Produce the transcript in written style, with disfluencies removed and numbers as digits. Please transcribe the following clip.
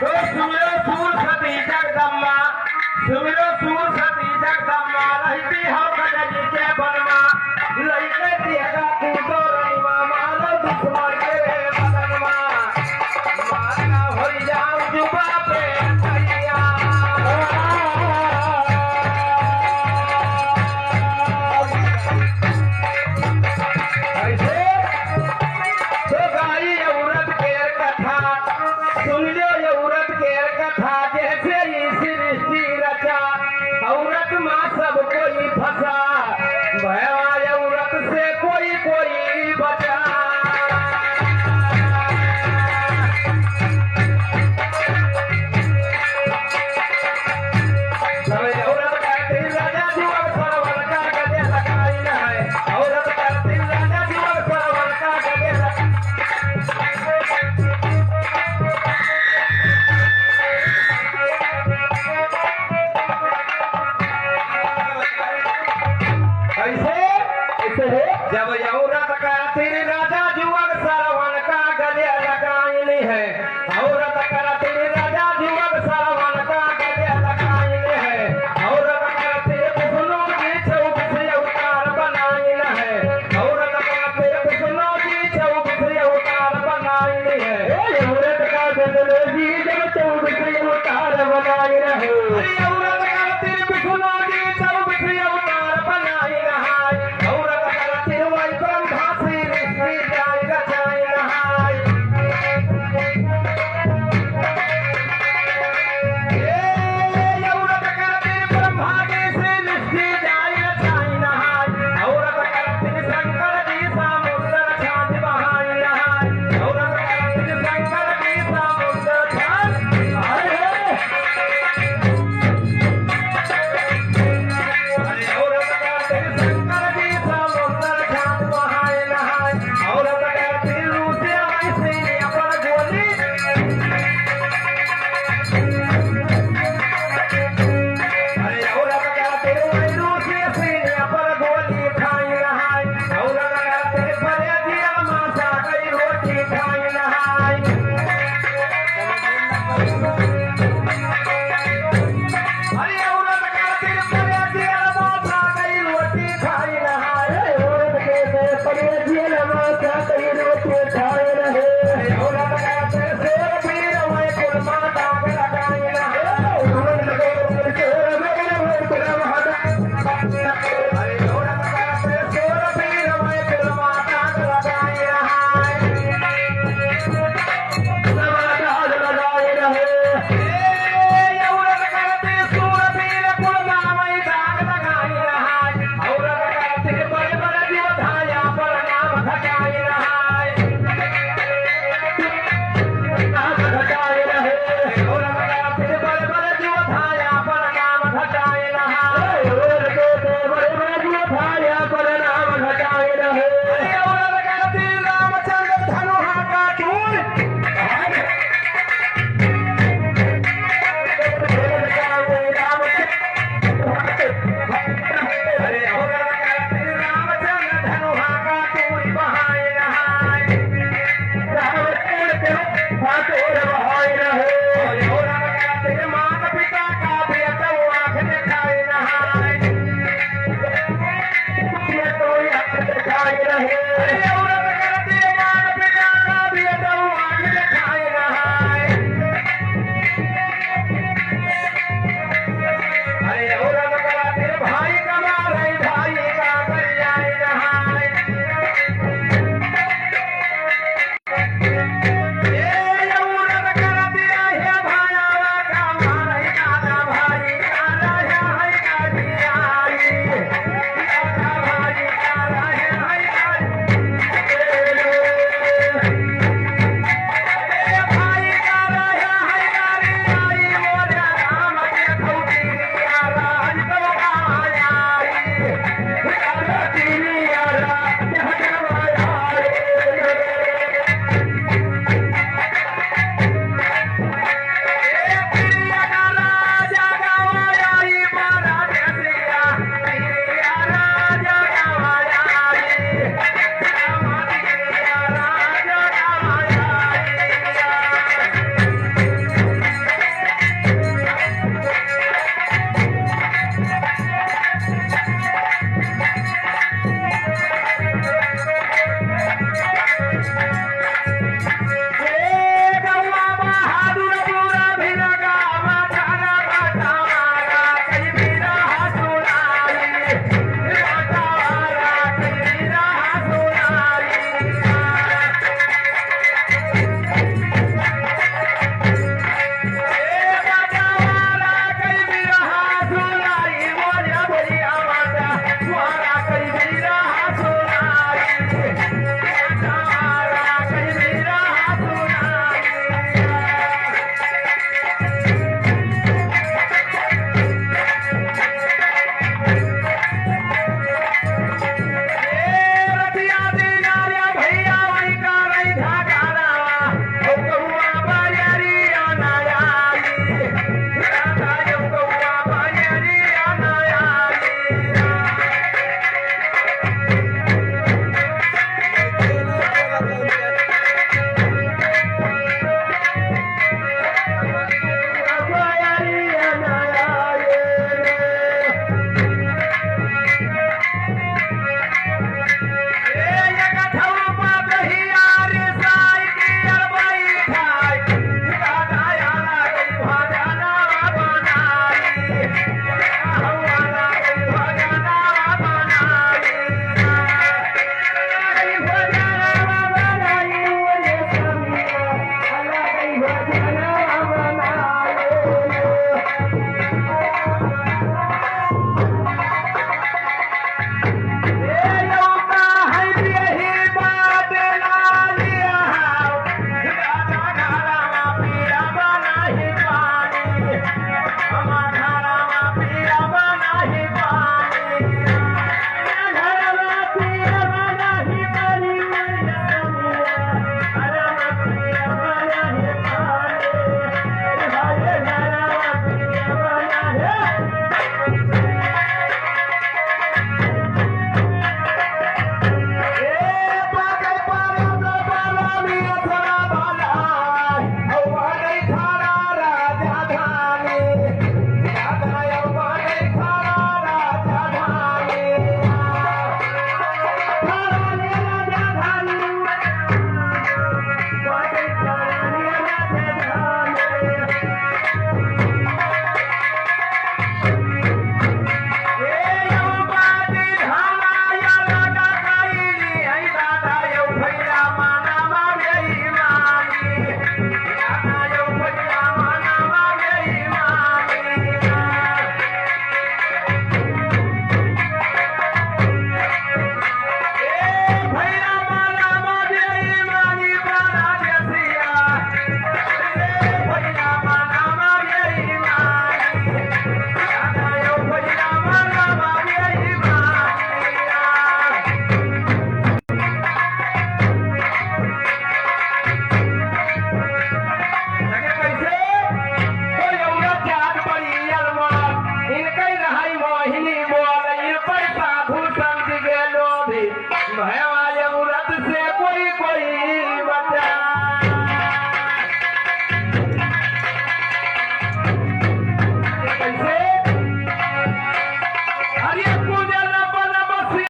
तो सुमिरो सूर सती जगदम्बा सुमिरो सूर सती जगदम्बा रहती हो गजनी के बनमा लइके दिएगा तू तो रनिमा मारो दुश्मन के बदनमा मारना हो जाऊं जुबा पे तैया ऐसे तो गाई औरत के कथा सुन लो औरत के कथा जैसे ही सृष्टि रचा औरत माँ सब कोई फंसा भया औरत से कोई कोई बचा औरत कहती राजा जुआ सरवन का गले लगाई न है औरत कहती राजा जुआ सरवन का गले जब औरत करती राजा जुअर सरवन का गले लगाई है औरत करती राजा जुअर सरवन का गले लगाई है औरत करती विष्णु की चौक से अवतार बनाई है औरत करती विष्णु की चौक से अवतार बनाई है औरत का विष्णु जी जब चौक से अवतार बनाई है औरत करती विष्णु की चौक से अवतार बनाई है औरत करती वही ब्रह्मा से ऋषि जाय रचाई नहाय औरत करती ब्रह्मा जी से ऋषि जाय रचाई नहाय औरत करती शंकर जी समुद्र छाछ बहाई नहाय औरत करती शंकर जी समुद्र छाछ बहाई औरत करती शंकर जी समुद्र छाछ बहाई नहाय औरत करती रूसिया वैसे पर गोली औरत करती वही रूसिया सीने पर गोली खाई नहाय औरत करती बड़े दिया मासा कई रोटी खाई नहाय अरे औरत करती बड़े दिया मासा कई रोटी खाई नहाय औरत के बड़े दिया मासा कई रोटी खाई नहाय औरत करती शेर पीर वही कुलमा दाग लगाई नहाय औरत के शेर पीर वही कुलमा अरे औरत करती शेर पीर वही कुलमा दाग लगाई नहाय दाग लगाई नहाय औरत करती सूर पीर कुलमा वही दाग लगाई नहाय औरत करती बड़े बड़े दिवधाया पर नाम घटाई नहाय नाम घटाई रहे औरत करती बड़े बड़े दिवधाया पर नाम घटाई नहाय औरत करती बड़े बड़े दिवधाया पर नाम घटाई रहे औरत करती रामचंद्र धनुहा का चूल अरे औरत करती रामचंद्र धनुहा का चूल बहाई नहाय रावण के हाथों बहाई रहे